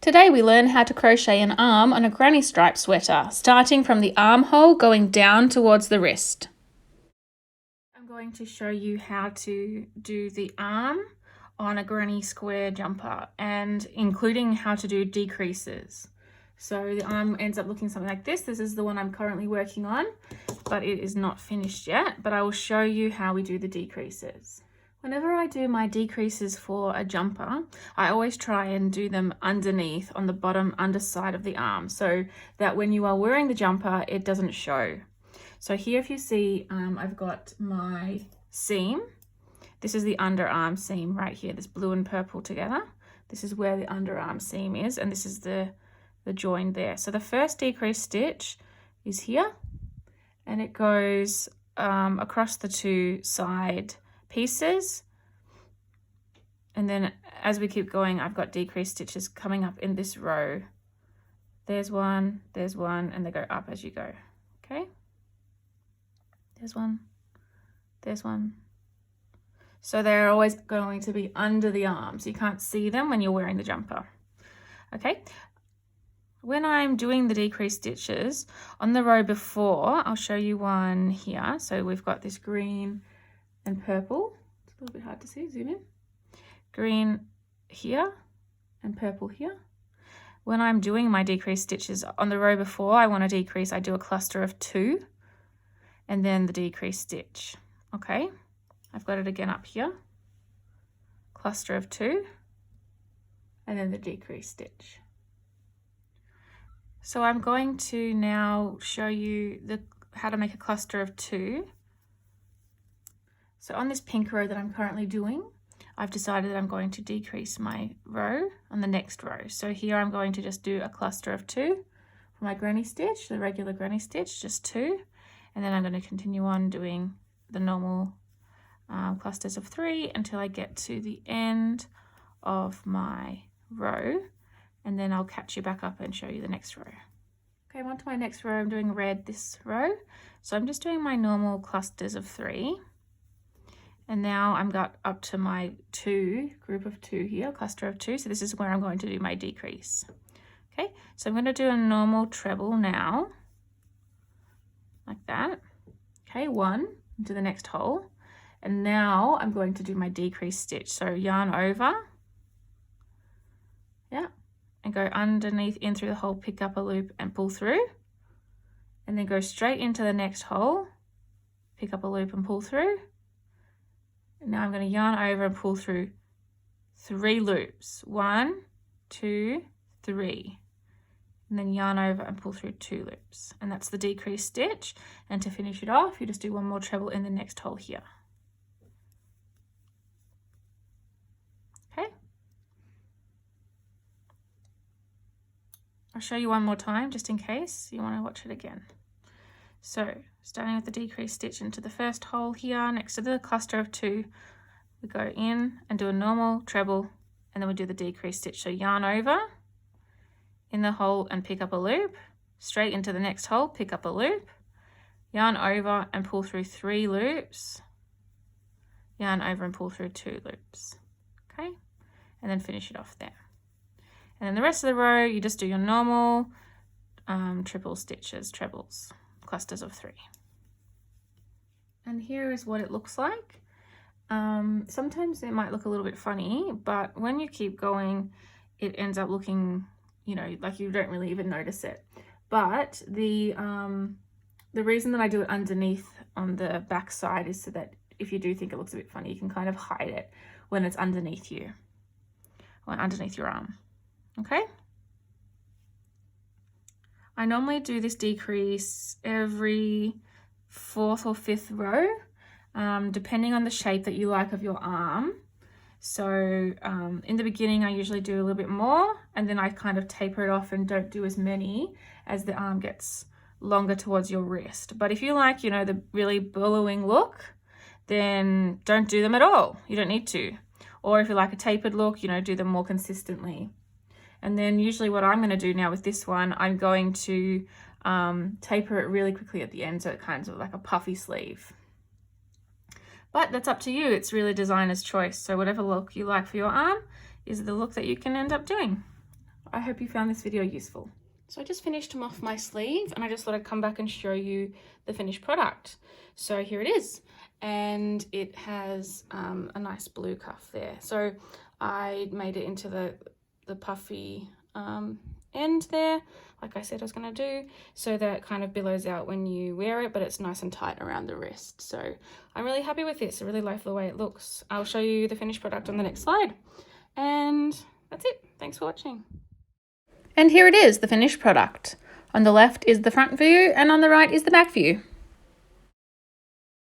Today we learn how to crochet an arm on a granny stripe sweater, starting from the armhole going down towards the wrist. I'm going to show you how to do the arm on a granny square jumper, and including how to do decreases. So the arm ends up looking something like this. This is the one I'm currently working on, but it is not finished yet, but I will show you how we do the decreases. Whenever I do my decreases for a jumper, I always try and do them underneath on the bottom underside of the arm, so that when you are wearing the jumper, it doesn't show. So here, if you see, I've got my seam. This is the underarm seam right here, this blue and purple together. This is where the underarm seam is, and this is the join there. So the first decrease stitch is here, and it goes across the two side pieces, and then as we keep going, I've got decrease stitches coming up in this row. There's one, and they go up as you go. Okay, there's one, there's one. So they're always going to be under the arm, so you can't see them when you're wearing the jumper. Okay, when I'm doing the decrease stitches on the row before, I'll show you one here. So we've got this green and purple. It's a little bit hard to see, zoom in. Green here and purple here. When I'm doing my decrease stitches on the row before I want to decrease, I do a cluster of 2 and then the decrease stitch. Okay, I've got it again up here. Cluster of 2 and then the decrease stitch. So I'm going to now show you how to make a cluster of 2. So on this pink row that I'm currently doing, I've decided that I'm going to decrease my row on the next row. So here I'm going to just do a cluster of 2 for my granny stitch, the regular granny stitch, just 2. And then I'm going to continue on doing the normal clusters of 3 until I get to the end of my row. And then I'll catch you back up and show you the next row. Okay, I'm on to my next row. I'm doing red this row. So I'm just doing my normal clusters of 3. And now I'm got up to my 2, group of 2 here, cluster of 2. So this is where I'm going to do my decrease. Okay, so I'm going to do a normal treble now, like that. Okay, 1 into the next hole. And now I'm going to do my decrease stitch. So yarn over, yeah, and go underneath in through the hole, pick up a loop and pull through. And then go straight into the next hole, pick up a loop and pull through. Now I'm going to yarn over and pull through 3 loops. 1, 2, 3. And then yarn over and pull through 2 loops. And that's the decrease stitch. And to finish it off, you just do one more treble in the next hole here. Okay. I'll show you one more time just in case you want to watch it again. So starting with the decrease stitch into the first hole here next to the cluster of 2, we go in and do a normal treble, and then we do the decrease stitch. So yarn over in the hole and pick up a loop, straight into the next hole, pick up a loop, yarn over and pull through 3 loops, yarn over and pull through 2 loops. Okay, and then finish it off there. And then the rest of the row, you just do your normal triple stitches, trebles, clusters of 3. And here is what it looks like. Sometimes it might look a little bit funny, but when you keep going, it ends up looking, you know, like you don't really even notice it. But the reason that I do it underneath on the back side is so that if you do think it looks a bit funny, you can kind of hide it when it's underneath you or underneath your arm. Okay. I normally do this decrease every 4th or 5th row, depending on the shape that you like of your arm. So in the beginning, I usually do a little bit more, and then I kind of taper it off and don't do as many as the arm gets longer towards your wrist. But if you like, you know, the really billowing look, then don't do them at all. You don't need to. Or if you like a tapered look, you know, do them more consistently. And then usually what I'm going to do now with this one, I'm going to taper it really quickly at the end, so it kind of like a puffy sleeve. But that's up to you. It's really designer's choice. So whatever look you like for your arm is the look that you can end up doing. I hope you found this video useful. So I just finished him off my sleeve, and I just thought I'd come back and show you the finished product. So here it is, and it has a nice blue cuff there. So I made it into the puffy end there, like I said I was going to do, so that it kind of billows out when you wear it, but it's nice and tight around the wrist. So I'm really happy with this. I really like the way it looks. I'll show you the finished product on the next slide. And that's it. Thanks for watching. And here it is, the finished product. On the left is the front view, and on the right is the back view.